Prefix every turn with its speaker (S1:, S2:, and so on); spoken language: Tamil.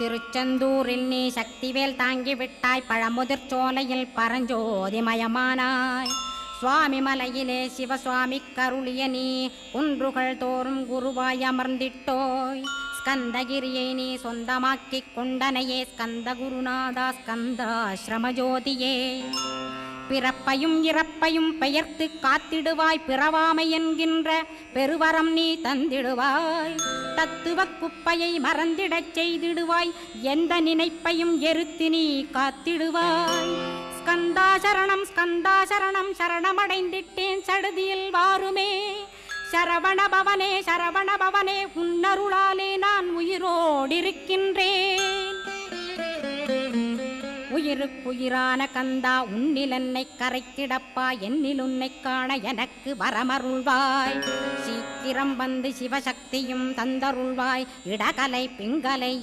S1: திருச்செந்தூரில் நீ சக்திவேல் தாங்கிவிட்டாய், பழமுதிர் சோலையில் பரஞ்சோதிமயமானாய். சுவாமி மலையிலே சிவசுவாமி கருளிய நீ குன்றுகள் தோறும் குருவாய் அமர்ந்திட்டோய். ஸ்கந்தகிரியை நீ சொந்தமாக்கிக் கொண்டனையே ஸ்கந்த குருநாதா ஸ்கந்தாஸ்ரமஜோதியே. பிறப்பையும் இறப்பையும் பெயர்த்து காத்திடுவாய், பிறவாமை என்கின்ற பெருவரம் நீ தந்திடுவாய். தத்துவ குப்பையை மறந்திடச் செய்திடுவாய், எந்த நினைப்பையும் எரித்து நீ காத்திடுவாய். ஸ்கந்தா சரணம் ஸ்கந்தா சரணம், சரணமடைந்திட்டேன் சடுதியில் வாருமே. சரவணபவனே சரவணபவனே, உன்னருளாலே நான் உயிரோடிருக்கின்றேன். உயிருக்குயிரான கந்தா, உன்னில் என்னை கரைத்திடப்பா, என்னில் உன்னை காண எனக்கு வரமருள்வாய். சீக்கிரம் வந்து சிவசக்தியும் தந்தருள்வாய். இடகலை பிங்கலை